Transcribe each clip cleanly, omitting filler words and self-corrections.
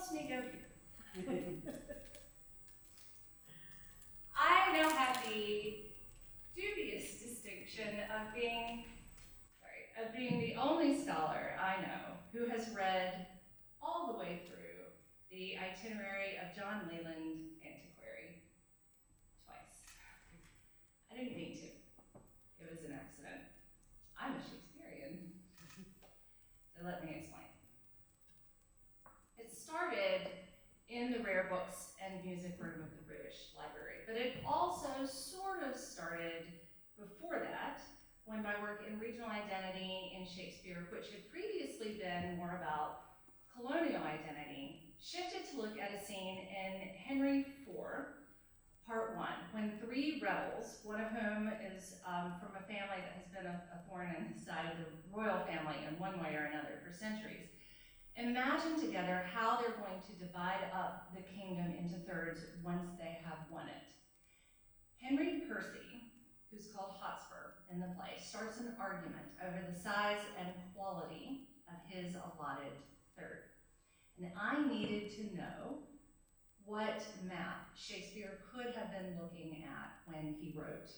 helps me go here. I now have the dubious distinction of being the only scholar I know who has read all the way through the itinerary of John Leland Antiquary twice. I didn't mean to. It was an accident. I'm a Shakespearean. So let me explain. It started in the rare books and music room of the British Library, but it also sort of started before that, when my work in regional identity in Shakespeare, which had previously been more about colonial identity, shifted to look at a scene in Henry IV, Part 1, when three rebels, one of whom is from a family that has been a thorn in the side of the royal family in one way or another for centuries, imagine together how they're going to divide up the kingdom into thirds once they have won it. Henry Percy, who's called Hotspur in the play, starts an argument over the size and quality of his allotted third. And I needed to know what map Shakespeare could have been looking at when he wrote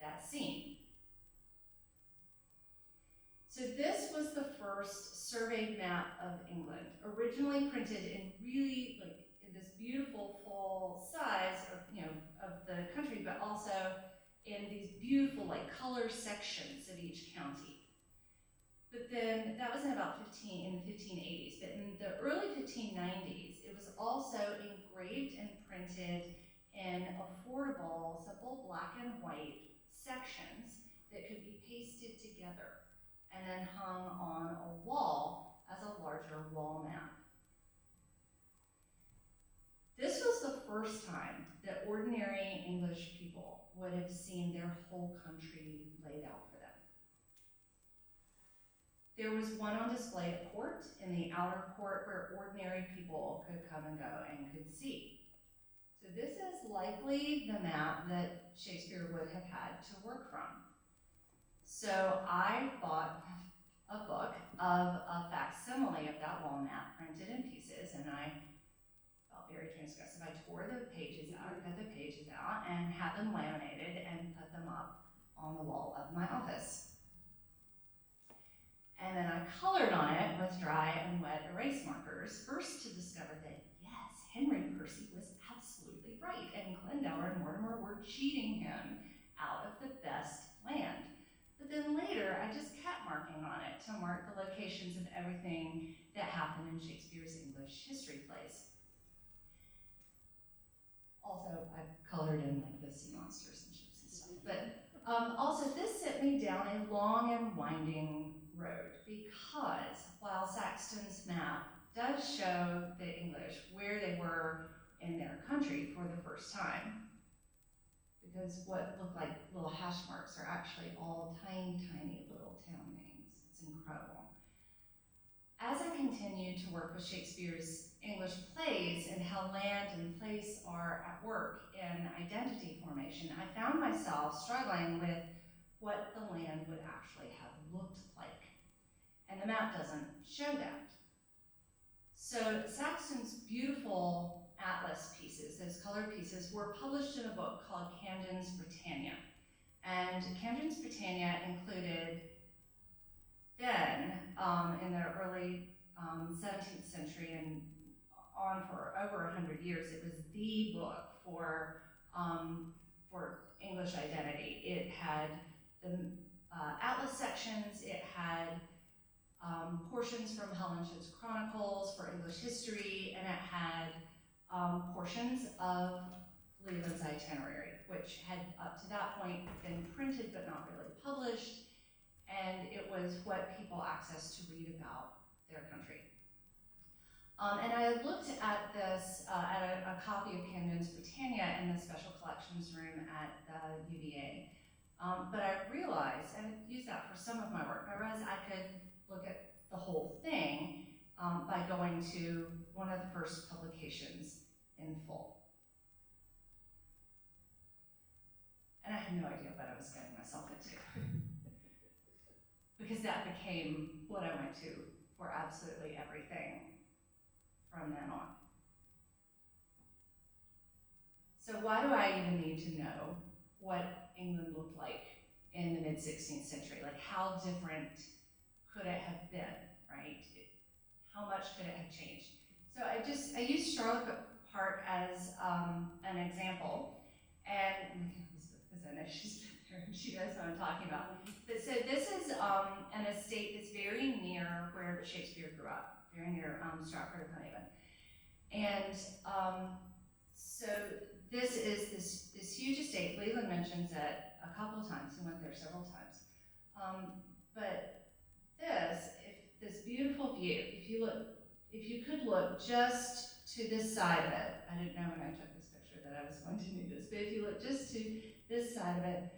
that scene. So this was the first surveyed map of England, originally printed in really in this beautiful full size of the country, but also in these beautiful color sections of each county. But then that was in about in the 1580s, but in the early 1590s, it was also engraved and printed in affordable, simple black and white sections that could be pasted together and then hung on a wall as a larger wall map. This was the first time that ordinary English people would have seen their whole country laid out for them. There was one on display at court, in the outer court, where ordinary people could come and go and could see. So this is likely the map that Shakespeare would have had to work from. So I bought a book of a facsimile of that wall map printed in pieces, and I felt very transgressive. I tore the pages out, cut the pages out, and had them laminated and put them up on the wall of my office. And then I colored on it with dry and wet erase markers, first to discover that, yes, Henry Percy was absolutely right, and Glendower and Mortimer were cheating him out of the best land. But then later, I just kept marking on it to mark the locations of everything that happened in Shakespeare's English history plays. Also, I colored in the sea monsters and ships and stuff. But also, this sent me down a long and winding road, because while Saxton's map does show the English where they were in their country for the first time, because what look like little hash marks are actually all tiny, tiny little town names. It's incredible. As I continued to work with Shakespeare's English plays and how land and place are at work in identity formation, I found myself struggling with what the land would actually have looked like. And the map doesn't show that. So Saxton's beautiful atlas pieces, those colored pieces, were published in a book called Camden's Britannia. And Camden's Britannia included then, in the early 17th century and on for over 100 years, it was the book for English identity. It had the atlas sections, it had portions from Holinshed's Chronicles for English history, and it had portions of Leland's itinerary, which had up to that point been printed but not really published, and it was what people accessed to read about their country. And I looked at this, at a copy of Camden's Britannia in the Special Collections room at the UVA. But I realized, and I used that for some of my work, I realized I could look at the whole thing by going to one of the first publications in full. And I had no idea what I was getting myself into. Because that became what I went to for absolutely everything from then on. So why do I even need to know what England looked like in the mid-16th century? Like, how different could it have been, right? How much could it have changed? So I used Charlotte Park as an example, and because I know she's been there and she knows what I'm talking about. But so this is an estate that's very near where Shakespeare grew up, very near Stratford-upon-Avon. And so this is this huge estate. Leland mentions it a couple of times. He went there several times. But this beautiful view, if you could look just to this side of it, I didn't know when I took this picture that I was going to do this, but if you look just to this side of it,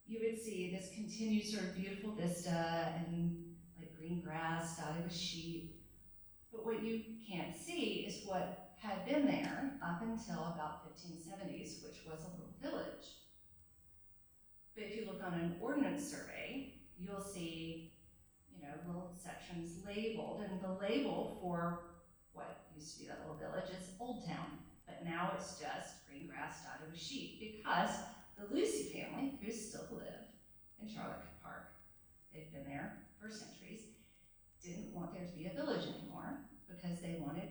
you would see this continued sort of beautiful vista and like green grass dotted with sheep. But what you can't see is what had been there up until about 1570s, which was a little village. But if you look on an ordnance survey, you'll see, little sections labeled, and the label for what used to be that little village is Old Town, but now it's just green grass dotted with sheep, because the Lucy family, who still live in Charlotte Park, they've been there for centuries, didn't want there to be a village anymore because they wanted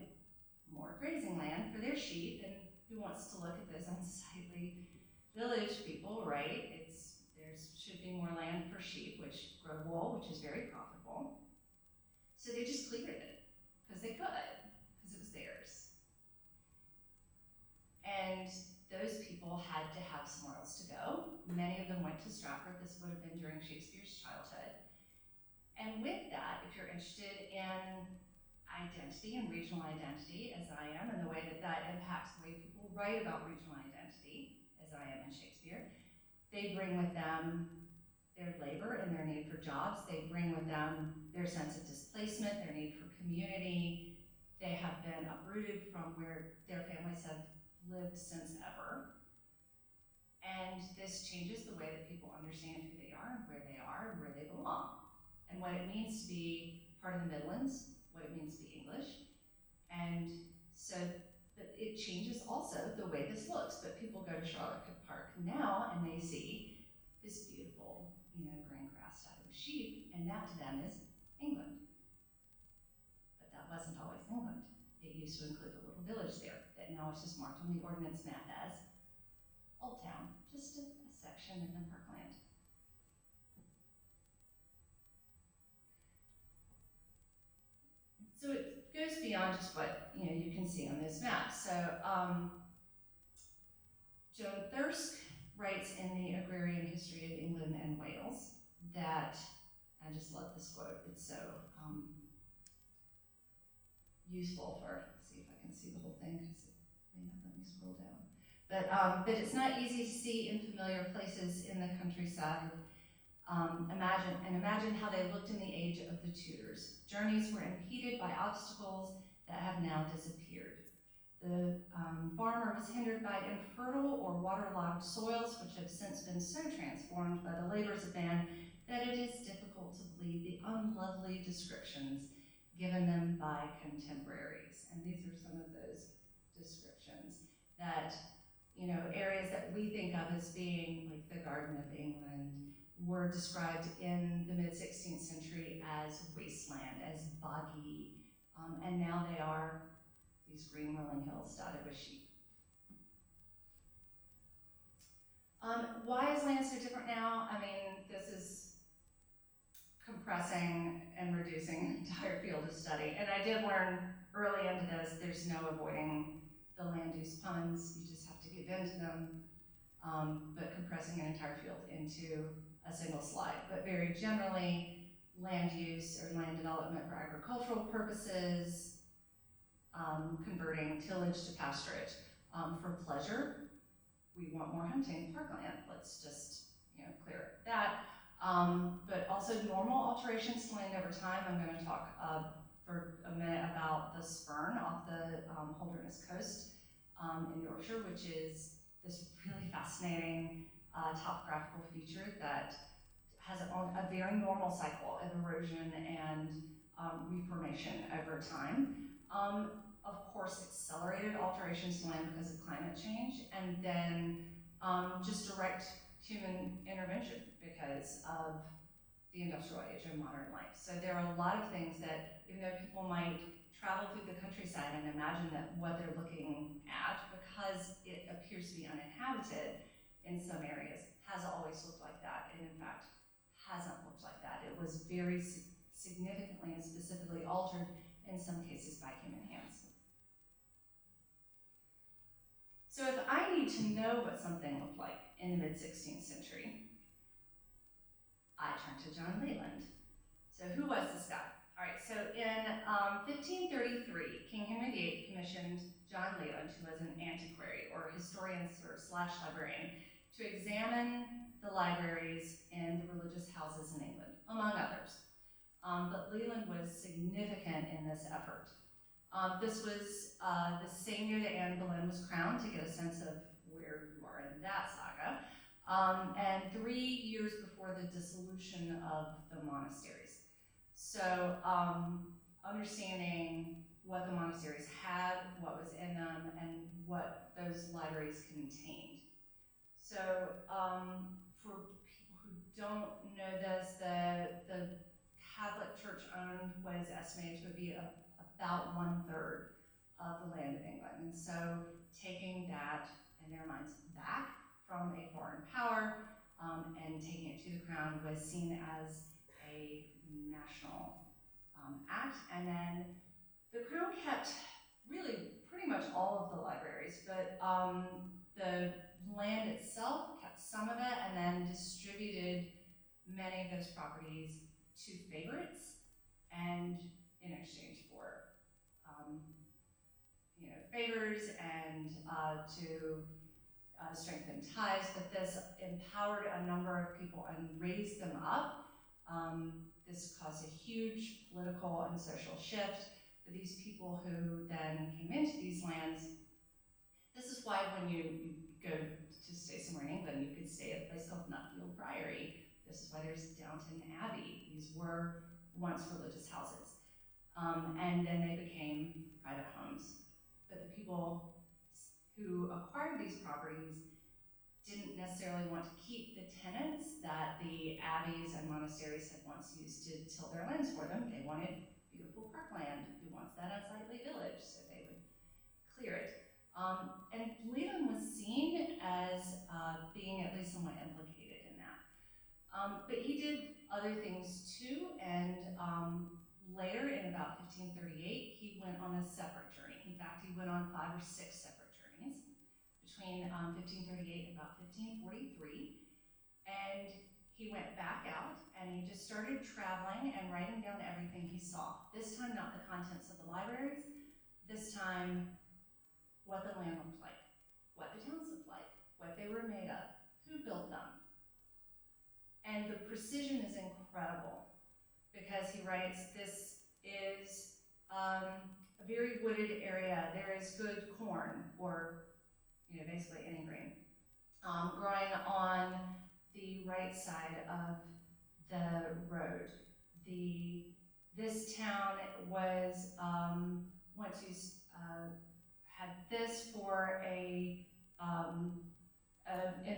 more grazing land for their sheep, and who wants to look at those unsightly village people, right? There should be more land for sheep, which grow wool, which is very profitable. So they just cleared it because they could, because it was theirs. And those people had to have somewhere else to go. Many of them went to Stratford. This would have been during Shakespeare's childhood. And with that, if you're interested in identity and regional identity, as I am, and the way that impacts the way people write about regional identity, as I am in Shakespeare, they bring with them their labor and their need for jobs. They bring with them their sense of displacement, their need for community. They have been uprooted from where their families have lived since ever. And this changes the way that people understand who they are and where they belong, and what it means to be part of the Midlands, what it means to be English. And so but it changes also the way this looks. But people go to Charlotte Park now and they see this beautiful, green grass dotted with sheep, and that to them is England. But that wasn't always England. It used to include a little village there that now it's just marked on the ordnance map as Old Town, just a section in the parkland. So it goes beyond just what you can see on those maps. So Joan Thirsk writes in the Agrarian History of England and Wales that, I just love this quote, it's so useful for, see if I can see the whole thing, because it may not let me scroll down. But it's not easy to see in familiar places in the countryside. Imagine how they looked in the age of the Tudors. Journeys were impeded by obstacles that have now disappeared. The farmer was hindered by infertile or waterlogged soils, which have since been so transformed by the labors of man that it is difficult to believe the unlovely descriptions given them by contemporaries. And these are some of those descriptions that, areas that we think of as being like the Garden of England were described in the mid-16th century as wasteland, as boggy, and now they are these green rolling hills dotted with sheep. Why is land so different now? I mean, this is compressing and reducing an entire field of study. And I did learn early into this, there's no avoiding the land use puns, you just have to give in to them, but compressing an entire field into a single slide. But very generally, land use or land development for agricultural purposes, converting tillage to pasturage. For pleasure, we want more hunting parkland. Let's just clear that. But also normal alterations to land over time. I'm going to talk for a minute about the spurn off the Holderness coast in Yorkshire, which is this really fascinating topographical feature that has a very normal cycle of erosion and reformation over time. of course, accelerated alterations to land because of climate change, and then just direct human intervention because of the industrial age and modern life. So there are a lot of things that, even though people might travel through the countryside and imagine that what they're looking at, because it appears to be uninhabited in some areas, hasn't always looked like that, and in fact, hasn't looked like that. It was very significantly and specifically altered in some cases by human hands. So if I need to know what something looked like in the mid-16th century, I turn to John Leland. So who was this guy? All right, so in 1533, King Henry VIII commissioned John Leland, who was an antiquary or historian slash librarian, to examine the libraries in the religious houses in England, among others. But Leland was significant in this effort. This was the same year that Anne Boleyn was crowned, to get a sense of where you are in that saga, and 3 years before the dissolution of the monasteries. So understanding what the monasteries had, what was in them, and what those libraries contained. So for people who don't know this, the Catholic Church owned what is estimated to be about 1/3 of the land of England. And so taking that, in their minds, back from a foreign power and taking it to the crown was seen as a national act. And then the crown kept really pretty much all of the libraries, but the land itself kept some of it and then distributed many of those properties to favorites, and in exchange for favors and to strengthen ties. But this empowered a number of people and raised them up. This caused a huge political and social shift for these people who then came into these lands. This is why when you go to stay somewhere in England, you could stay at a place called Nutfield Priory. This is why there's Downton Abbey. These were once religious houses. And then they became private homes. But the people who acquired these properties didn't necessarily want to keep the tenants that the abbeys and monasteries had once used to till their lands for them. They wanted beautiful parkland. Who wants that unsightly village? So they would clear it. And Leland was seen as being at least somewhat implicated in that. But he did other things too, and later in about 1538, he went on a separate journey. In fact, he went on 5 or 6 separate journeys between 1538 and about 1543. And he went back out and he just started traveling and writing down everything he saw. This time, not the contents of the libraries, this time, what the land looked like, what the towns looked like, what they were made of, who built them. And the precision is incredible because he writes, this is a very wooded area. There is good corn, or basically any grain, growing on the right side of the road. This town was once used had this for an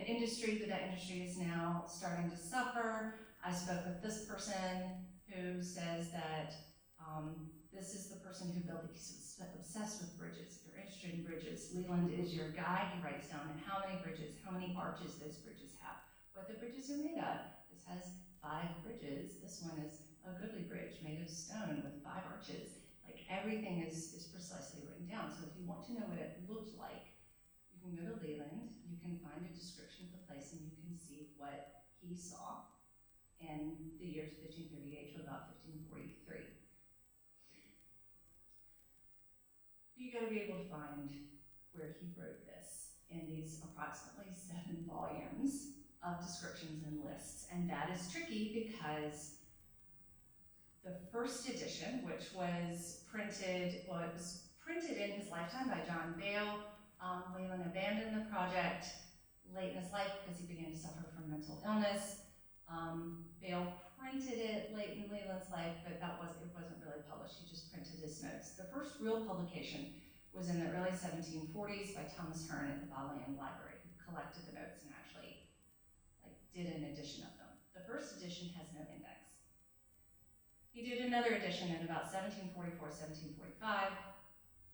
industry, but that industry is now starting to suffer. I spoke with this person who says that this is the person who built it. He's obsessed with bridges. If you're interested in bridges, Leland is your guy. He writes down how many bridges, how many arches those bridges have, what the bridges are made of. This has 5 bridges. This one is a goodly bridge made of stone with 5 arches. Like, everything is precisely written down. So if you want to know what it looked like, you can go to Leland, you can find a description of the place, and you can see what he saw in the years 1538 to about 1543. You got to be able to find where he wrote this in these approximately 7 volumes of descriptions and lists. And that is tricky because the first edition, which was printed, well, it was printed in his lifetime by John Bale. Leland abandoned the project late in his life because he began to suffer from mental illness. Bale printed it late in Leland's life, but it wasn't really published. He just printed his notes. The first first real publication was in the early 1740s by Thomas Hearne at the Bodleian Library, who collected the notes and actually did an edition of them. The first edition has no index. He did another edition in about 1744, 1745,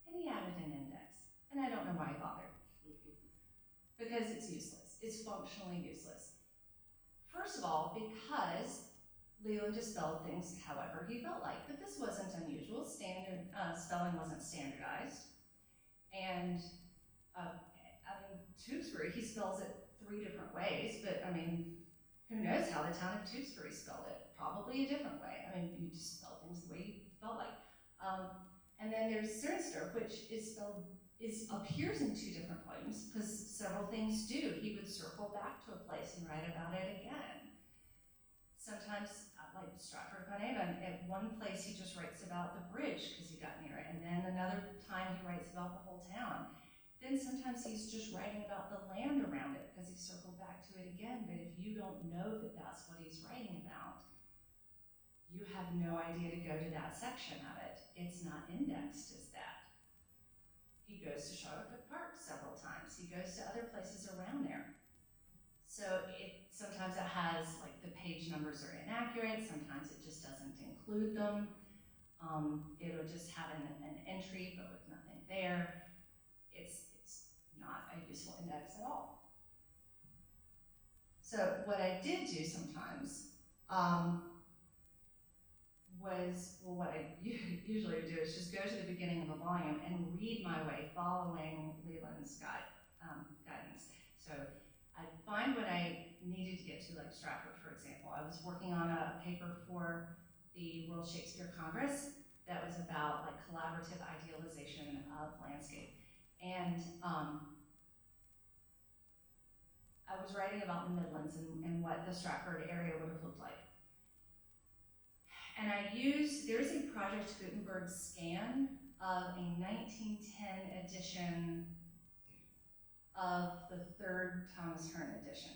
and he added an index. And I don't know why he bothered. Because it's useless. It's functionally useless. First of all, because Leland just spelled things however he felt like, but this wasn't unusual. Spelling wasn't standardized. And Tewkesbury, he spells it 3 different ways, but who knows how the town of Tewkesbury spelled it? Probably a different way. You just spell things the way you felt like. And then there's Cernster, which appears in 2 different poems, because several things do. He would circle back to a place and write about it again. Sometimes, like Stratford-upon-Avon, at one place he just writes about the bridge because he got near it, and then another time he writes about the whole town. Then sometimes he's just writing about the land around it because he circled back to it again, but if you don't know that that's what he's writing about, you have no idea to go to that section of it. It's not indexed as that. He goes to Charlotte Park several times. He goes to other places around there. So sometimes it has, the page numbers are inaccurate, sometimes it just doesn't include them. It'll just have an entry, but with nothing there. It's not a useful index at all. So what I did do sometimes what I usually would do is just go to the beginning of a volume and read my way, following Leland's guidance. So I'd find what I needed to get to, like Stratford, for example. I was working on a paper for the World Shakespeare Congress that was about collaborative idealization of landscape. And I was writing about the Midlands and what the Stratford area would have looked like. And there is a Project Gutenberg scan of a 1910 edition of the 3rd Thomas Hearne edition.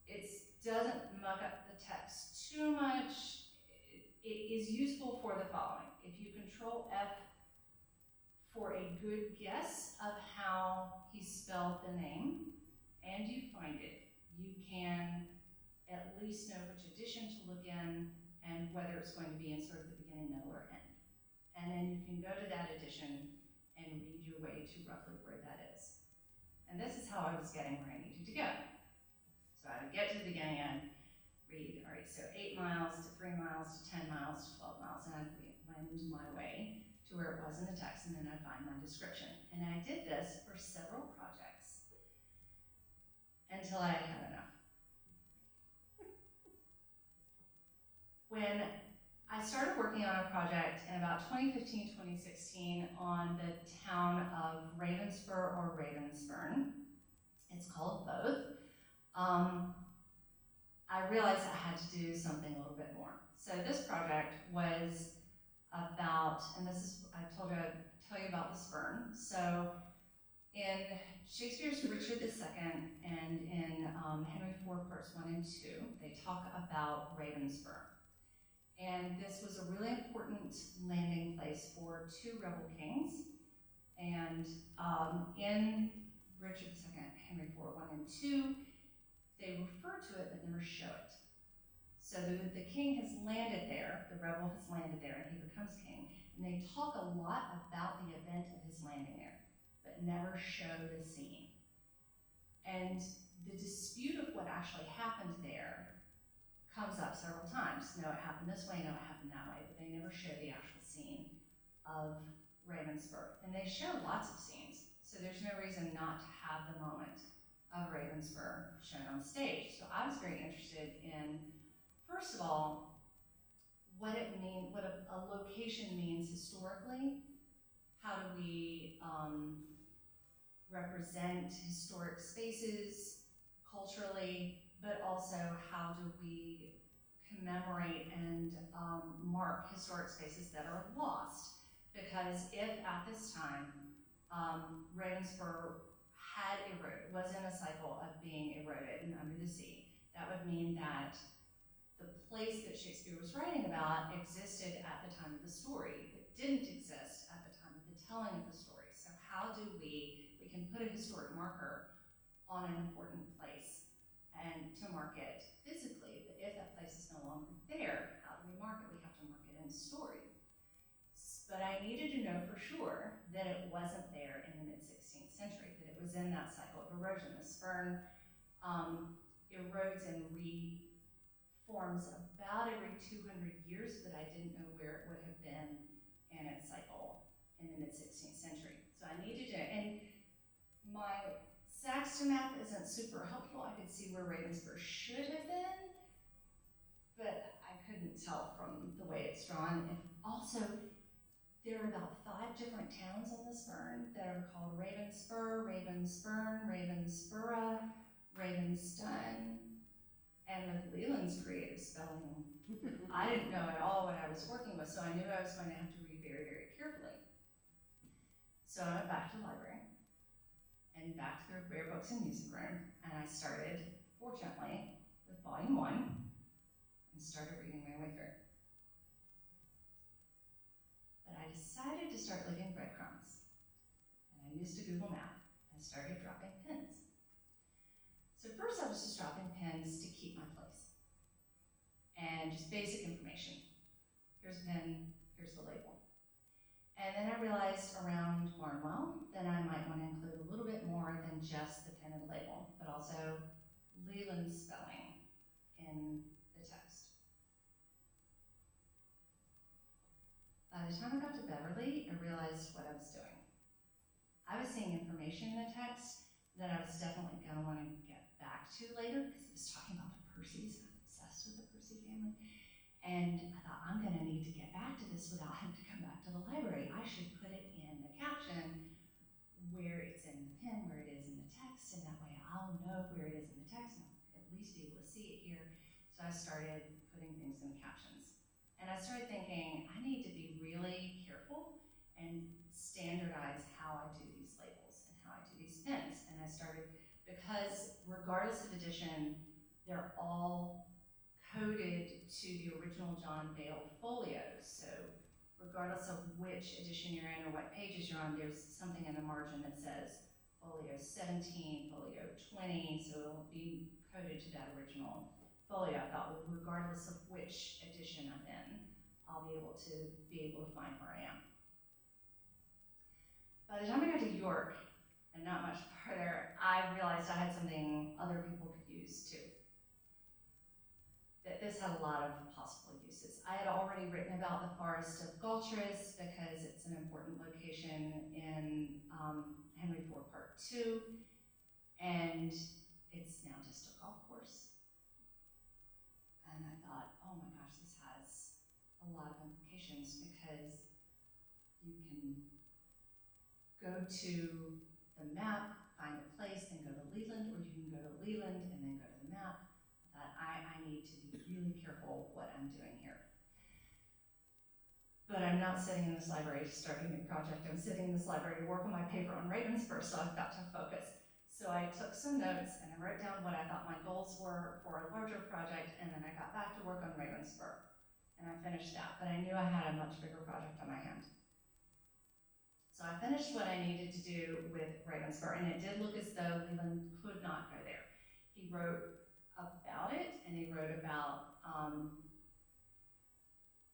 It doesn't muck up the text too much. It is useful for the following. If you Control F for a good guess of how he spelled the name, and you find it, you can at least know which edition to look in and whether it's going to be in sort of the beginning, middle, or end. And then you can go to that edition and read your way to roughly where that is. And this is how I was getting where I needed to go. So I would get to the beginning and read, all right, so 8 miles to 3 miles to 10 miles to 12 miles, and I'd wend my way to where it was in the text, and then I'd find my description. And I did this for several projects until I had enough. When I started working on a project in about 2015, 2016 on the town of Ravenspur or Ravenspurn, it's called both, I realized I had to do something a little bit more. So this project was about, and this is, I'd tell you about the Spurn. So in Shakespeare's Richard II and in Henry IV Parts 1 and 2, they talk about Ravenspur. And this was a really important landing place for 2 rebel kings. And in Richard II, Henry IV, 1 and 2, they refer to it but never show it. So the king has landed there, the rebel has landed there, and he becomes king. And they talk a lot about the event of his landing there, but never show the scene. And the dispute of what actually happened there comes up several times. No, it happened this way, no, it happened that way, but they never show the actual scene of Ravenspur. And they show lots of scenes, so there's no reason not to have the moment of Ravenspur shown on stage. So I was very interested in, first of all, what a location means historically. How do we represent historic spaces culturally, but also how do we commemorate and mark historic spaces that are lost? Because if at this time Ravenspur had eroded, was in a cycle of being eroded and under the sea, that would mean that the place that Shakespeare was writing about existed at the time of the story. didn't exist at the time of the telling of the story. So how do we can put a historic marker on an important place and to mark it physically, but if that place is no longer there, how do we mark it? We have to mark it in story. But I needed to know for sure that it wasn't there in the mid-16th century, that it was in that cycle of erosion. The spurn erodes and reforms about every 200 years, but I didn't know where it would have been in its cycle in the mid-16th century. So I needed to, and my Saxton map isn't super helpful. I could see where Ravensburg should have been, but I couldn't tell from the way it's drawn. And also, there are about 5 different towns on the spurn that are called Ravenspur, Ravenspurn, Ravensburra, Ravenston, and with Leland's creative spelling, I didn't know at all what I was working with, so I knew I was going to have to read very, very carefully. So I went back to the library and back to the rare books and music room, and I started, fortunately, with volume 1 and started reading my way through. But I decided to start leaving breadcrumbs, and I used a Google map and started dropping pins. So first I was just dropping pins to keep my place, and just basic information. Here's a pin, here's the label. And then I realized around Barnwell that I might want to include a little bit more than just the pin and label, but also Leland's spelling in the text. By the time I got to Beverly, I realized what I was doing. I was seeing information in the text that I was definitely going to want to get back to later, because it was talking about the Percys, and I'm obsessed with the Percy family. And I thought, I'm going to need to get back to this without having to come back to the library. I should put it in the caption where it's in the pin, where it is in the text, and that way I'll know where it is in the text and I'll at least be able to see it here. So I started putting things in the captions. And I started thinking, I need to be really careful and standardize how I do these labels and how I do these pins. And I started, because regardless of edition, they're all coded to the original John Bale folios. So regardless of which edition you're in or what pages you're on, there's something in the margin that says folio 17, folio 20, so it'll be coded to that original folio. I thought, well, regardless of which edition I'm in, I'll be able to find where I am. By the time I got to York, and not much farther, I realized I had something other people could use too. That this had a lot of possible uses. I had already written about the Forest of Galtres because it's an important location in Henry IV Part 2, and it's now just a golf course. And I thought, oh my gosh, this has a lot of implications because you can go to the map, find a place, then go to Leland, or you can go to Leland and then go to the map. That I need to be really careful what I'm doing here. But I'm not sitting in this library to start a new project. I'm sitting in this library to work on my paper on Ravensburg, so I've got to focus. So I took some notes and I wrote down what I thought my goals were for a larger project, and then I got back to work on Ravensburg. And I finished that, but I knew I had a much bigger project on my hand. So I finished what I needed to do with Ravensburg, and it did look as though Leland could not go there. He wrote about it, and he wrote about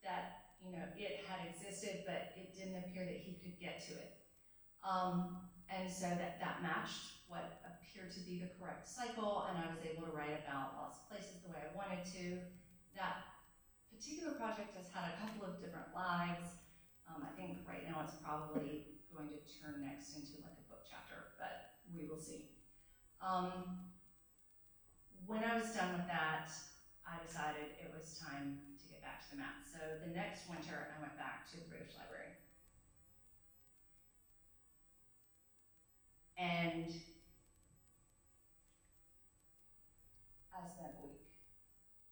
that, it had existed, but it didn't appear that he could get to it. And so that matched what appeared to be the correct cycle, and I was able to write about lost places the way I wanted to. That particular project has had a couple of different lives. I think right now it's probably going to turn next into like a book chapter, but we will see. When I was done with that, I decided it was time to get back to the map. So the next winter, I went back to the British Library. And I spent a week,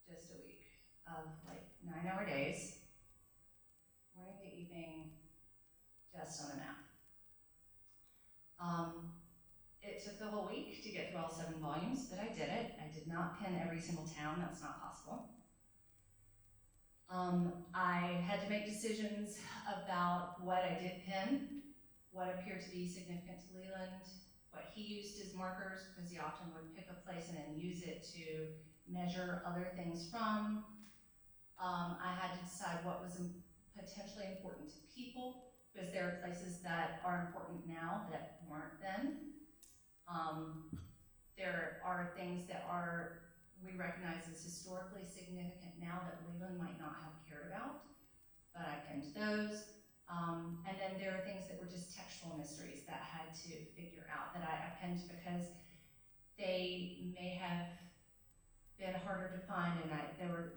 just a week, of like 9-hour days, morning to evening, just on the map. It took the whole week to get through all 7 volumes, but I did it. I did not pin every single town, that's not possible. I had to make decisions about what I did pin, what appeared to be significant to Leland, what he used as markers, because he often would pick a place and then use it to measure other things from. I had to decide what was potentially important to people, because there are places that are important now that weren't then. There are things that we recognize as historically significant now that Leland might not have cared about, but I pinned those. And then there are things that were just textual mysteries that I had to figure out that I pinned because they may have been harder to find, and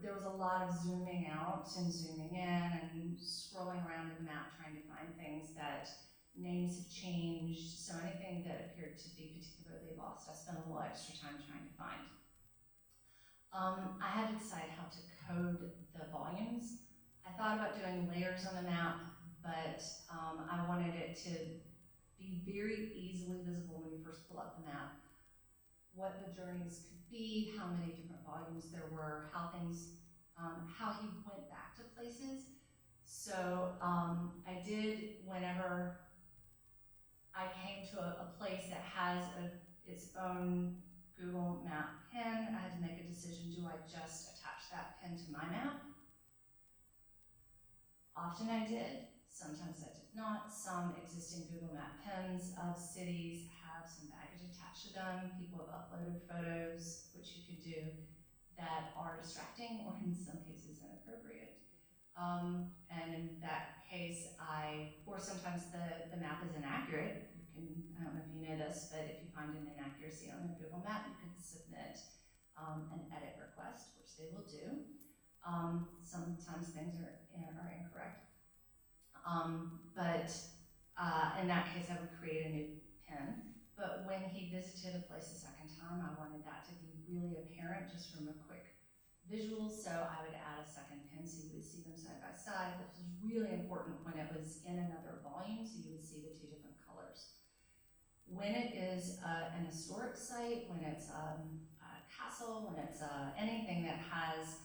there was a lot of zooming out and zooming in and scrolling around in the map trying to find things that names have changed, so anything that appeared to be particularly lost, I spent a little extra time trying to find. I had to decide how to code the volumes. I thought about doing layers on the map, but I wanted it to be very easily visible when you first pull up the map, what the journeys could be, how many different volumes there were, how he went back to places. So I did, whenever I came to a place that has its own Google Map pin, I had to make a decision, do I just attach that pin to my map? Often I did, sometimes I did not. Some existing Google Map pins of cities have some baggage attached to them. People have uploaded photos, which you could do, that are distracting or in some cases inappropriate. And in that case, or sometimes the map is inaccurate. I don't know if you know this, but if you find an inaccuracy on the Google Map, you can submit an edit request, which they will do. Sometimes things are incorrect. But in that case, I would create a new pin. But when he visited a place a second time, I wanted that to be really apparent just from a quick visual, so I would add a second pin so you would see them side by side. This was really important when it was in another volume, so you would see the two different colors. When it is an historic site, when it's a castle, when it's anything that has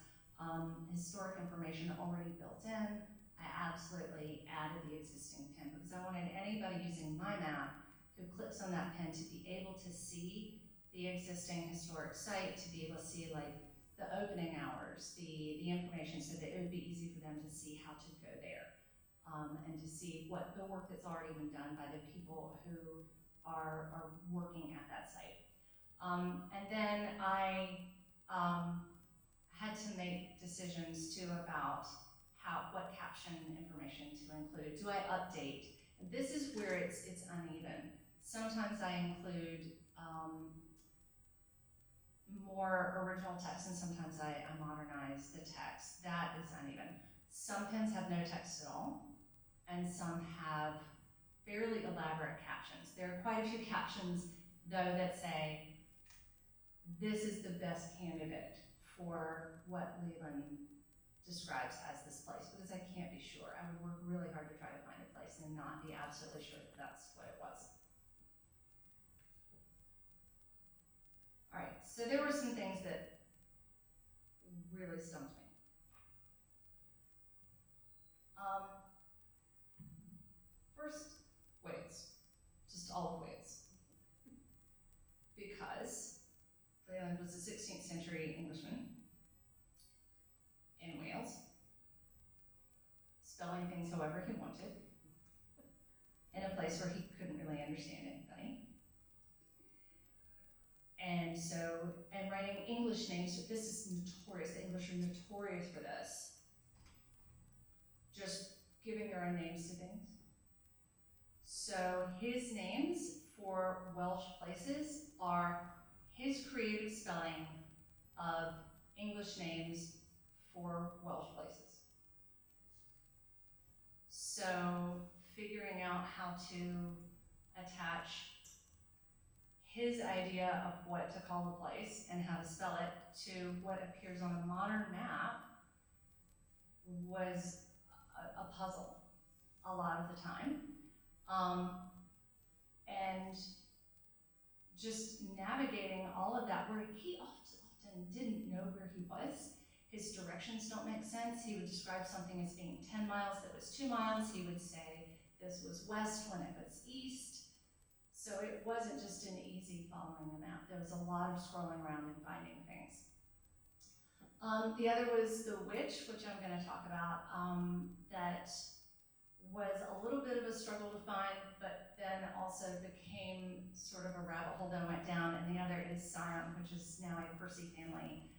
historic information already built in, I absolutely added the existing pin because I wanted anybody using my map who clicks on that pin to be able to see the existing historic site, to be able to see like the opening hours, the information, so that it would be easy for them to see how to go there, and to see what the work that's already been done by the people who are working at that site. And then I had to make decisions too about what caption information to include. Do I update? And this is where it's uneven. Sometimes I include more original text, and sometimes I modernize the text. That is uneven. Some pins have no text at all, and some have fairly elaborate captions. There are quite a few captions, though, that say, this is the best candidate for what Leland describes as this place, because I can't be sure. I would work really hard to try to find a place and not be absolutely sure that that's what it was. All right, so there were some things that really stumped me. First, Wales, just all of Wales. Because Leland was a 16th century Englishman in Wales, spelling things however he wanted, in a place where he couldn't really understand anybody. And so, and writing English names, so this is notorious, the English are notorious for this. Just giving their own names to things. So his names for Welsh places are his creative spelling of English names for Welsh places. So figuring out how to attach his idea of what to call the place and how to spell it to what appears on a modern map was a puzzle a lot of the time. And just navigating all of that, where he often didn't know where he was. his directions don't make sense. He would describe something as being 10 miles that was 2 miles. He would say this was west when it was east. So it wasn't just an easy following the map. There was a lot of scrolling around and finding things. The other was The Witch, which I'm going to talk about, that was a little bit of a struggle to find, but then also became sort of a rabbit hole that I went down. And the other is Scion, which is now a Percy family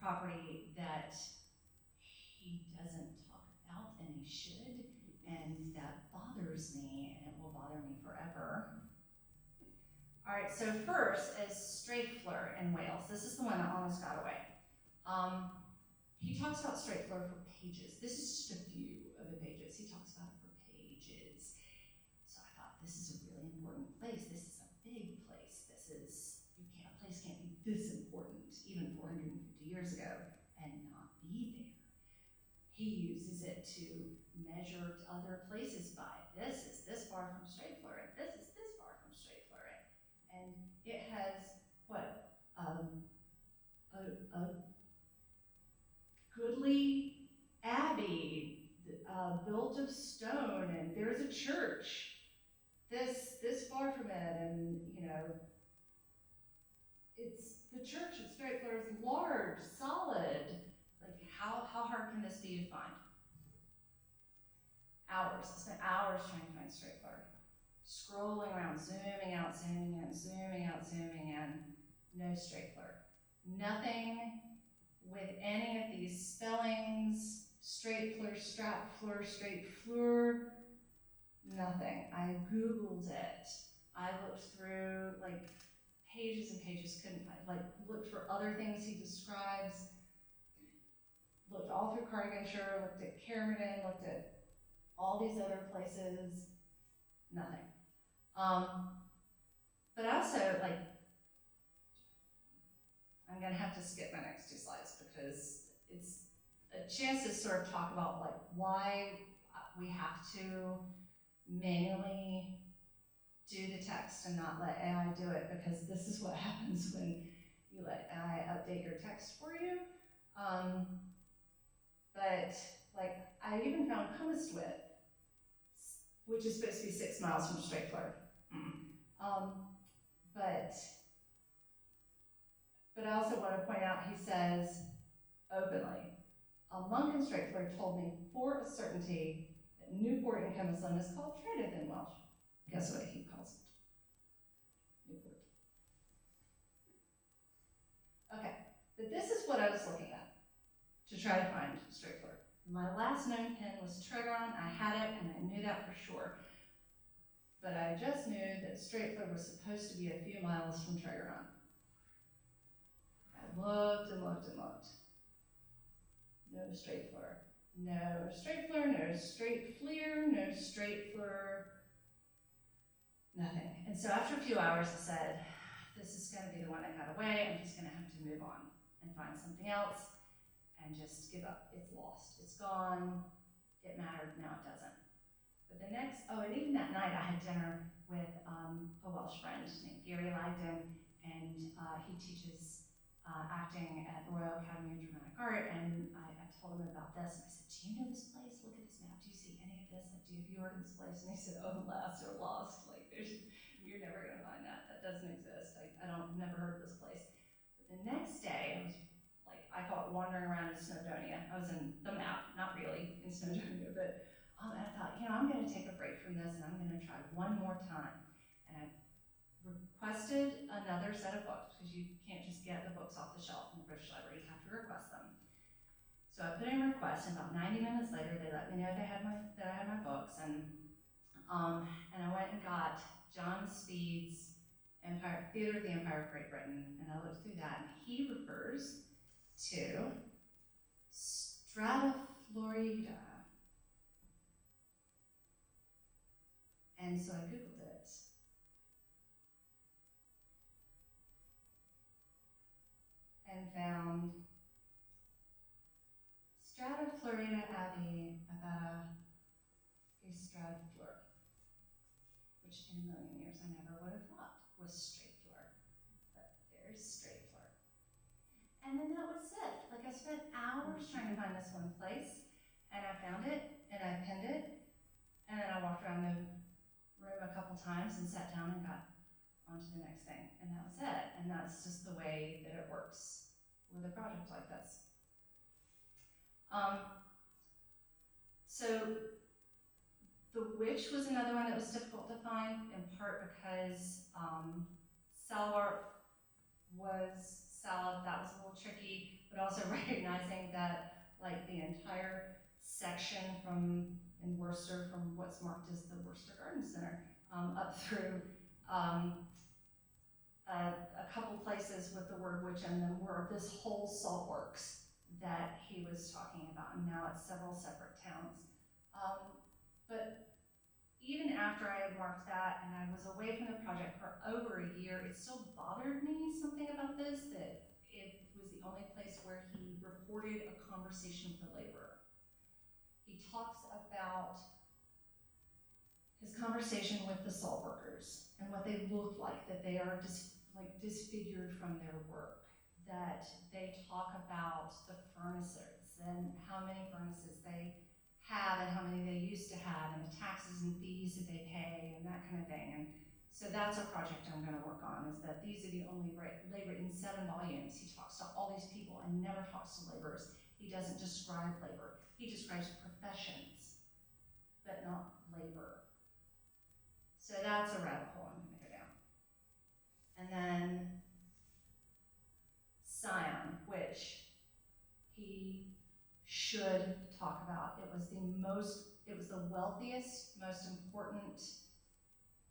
property that he doesn't talk about, and he should, and that bothers me, and it will bother me forever. All right, so first is Straight-Fleur in Wales. This is the one that almost got away. He talks about Straight-Fleur for pages. This is just a few of the pages. He talks about it for pages. So I thought, this is a really important place. This is a big place. This is, a place can't be this important, even 450 years ago, and not be there. He uses it to measure other places by. This is this far from Straight-Fleur, and this is this far from Straight-Fleur. And it has, what, a goodly abbey built of stone, and there's a church this far from it, and it's the church at Straight-Fleur is large, solid. Like how hard can this be to find? Hours. I spent hours trying to find Straight-Fleur. Scrolling around, zooming out, zooming in, zooming out, zooming in. No Straight-Fleur. Nothing with any of these spellings, Straight-Fleur, Strat-Fleur, Straight-Fleur, nothing. I Googled it. I looked through pages and pages, couldn't find, looked for other things he describes, looked all through Cardiganshire, looked at Caermarthen, looked at all these other places, nothing. But also, I'm gonna have to skip my next two slides because it's a chance to sort of talk about why we have to manually do the text and not let AI do it, because this is what happens when you let AI update your text for you. But I even found Cumberstwit, which is supposed to be 6 miles from Straight-Fleur. But I also want to point out, he says openly, a monk in Straight-Fleur told me for a certainty that Newport in Cumberland is called Trydydd in Welsh. Guess what he calls it? Newport. Okay, but this is what I was looking at to try to find Straight-Fleur. My last known pen was Tregaron. I had it, and I knew that for sure. But I just knew that Straight-Fleur was supposed to be a few miles from Tregaron. I looked and looked and looked. No Straight-Fleur. No Straight-Fleur, no Straight-Fleur, no Straight-Fleur. Nothing. And so after a few hours, I said, this is going to be the one that got away. I'm just going to have to move on and find something else and just give up. It's lost. It's gone. It mattered. Now it doesn't. But the next, and even that night, I had dinner with a Welsh friend named Gary Lagden, and he teaches acting at the Royal Academy of Dramatic Art, and I told him about this, and I said, do you know this place? Look at this map. Do you see any of this? Have you heard of this place? And he said, oh, alas, you're lost. You're never going to find that. That doesn't exist. Never heard of this place. But the next day, I was I call it wandering around in Snowdonia. I was in the map, not really in Snowdonia, but and I thought, I'm going to take a break from this, and I'm going to try one more time. And I requested another set of books, because you can't just get the books off the shelf in the British Library. You have to request them. So I put in a request, and about 90 minutes later, they let me know that I had my books, and I went and got John Speed's Theatre of the Empire of Great Britain, and I looked through that, and he refers to Strata Florida. And so I Googled it. And found Strata Florida Abbey about a Strata-Fleur, which in a million years I never would have thought was Straight-Fleur. But there's Straight-Fleur. And then that was it. spent hours trying to find this one place, and I found it, and I pinned it, and then I walked around the room a couple times and sat down and got on to the next thing, and that was it. And that's just the way that it works with a project like this. So the witch was another one that was difficult to find, in part because salad art was salad, that was a little tricky, but also recognizing that like the entire section in Worcester, from what's marked as the Worcester Garden Center, up through a couple places with the word witch in them were this whole salt works that he was talking about, and now it's several separate towns. But even after I had marked that and I was away from the project for over a year, it still bothered me something about this, that it was the only place where he reported a conversation with a laborer. He talks about his conversation with the salt workers and what they look like, that they are disfigured from their work, that they talk about the furnaces and how many furnaces they have and how many they used to have, and the taxes and fees that they pay and that kind of thing. And so that's a project I'm going to work on, is that these are the only labor in 7 volumes. He talks to all these people and never talks to laborers. He doesn't describe labor. He describes professions, but not labor. So that's a rabbit hole I'm going to go down. And then Scion, which he should talk about. It was the wealthiest, most important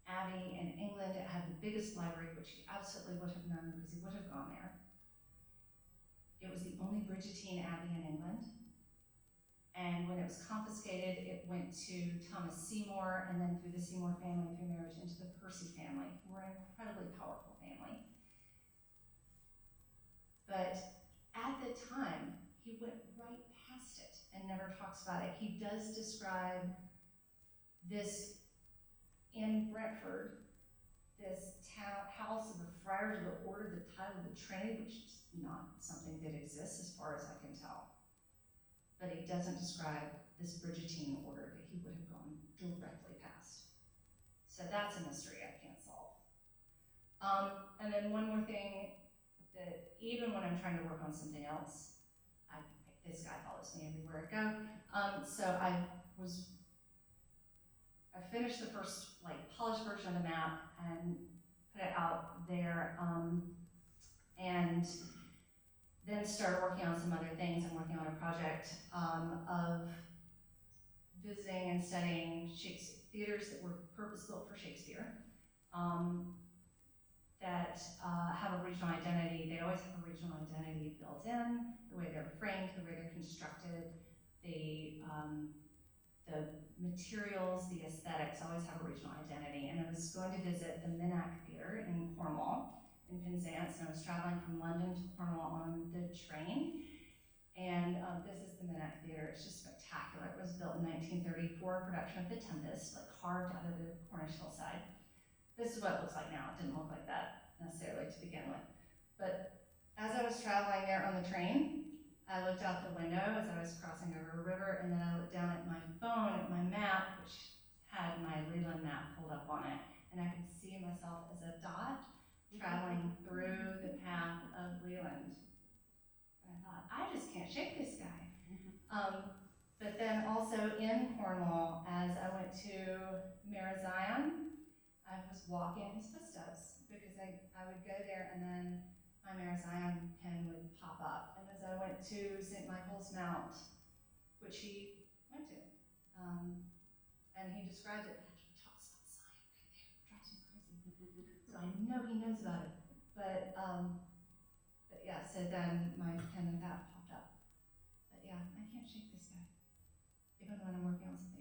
abbey in England. It had the biggest library, which he absolutely would have known because he would have gone there. It was the only Bridgetine abbey in England. And when it was confiscated, it went to Thomas Seymour, and then through the Seymour family, through marriage, into the Percy family, who were an incredibly powerful family. But at the time, he went right past it and never talks about it. He does describe this in Brentford, this house of the Friars of the Order of the Tide of the Trinity, which is not something that exists as far as I can tell. But he doesn't describe this Bridgetine order that he would have gone directly past. So that's a mystery I can't solve. And then one more thing, that even when I'm trying to work on something else, this guy follows me everywhere I go. So I finished the first polished version of the map and put it out there, and then started working on some other things. I'm working on a project of visiting and studying theaters that were purpose-built for Shakespeare, that have a regional identity. They always have a regional identity built in, the way they're framed, the way they're constructed, the materials, the aesthetics always have a regional identity. And I was going to visit the Minack Theatre in Cornwall, in Penzance, and I was traveling from London to Cornwall on the train. And this is the Minack Theatre. It's just spectacular. It was built in 1934, production of The Tempest, carved out of the Cornish hillside. This is what it looks like now. It didn't look like that necessarily to begin with. But as I was traveling there on the train, I looked out the window as I was crossing over a river, and then I looked down at my phone, at my map, which had my Leland map pulled up on it, and I could see myself as a dot traveling through the path of Leland. And I thought, I just can't shake this guy. But then also in Cornwall, as I went to Mare Zion, I was walking his footsteps, because I would go there and then my Mare Zion pen would pop up. And as I went to St. Michael's Mount, which he went to, and he described it, he talks about Zion right there, it drives me crazy. So I know he knows about it. But yeah, so then my pen and that popped up. But yeah, I can't shake this guy, even when I'm working on something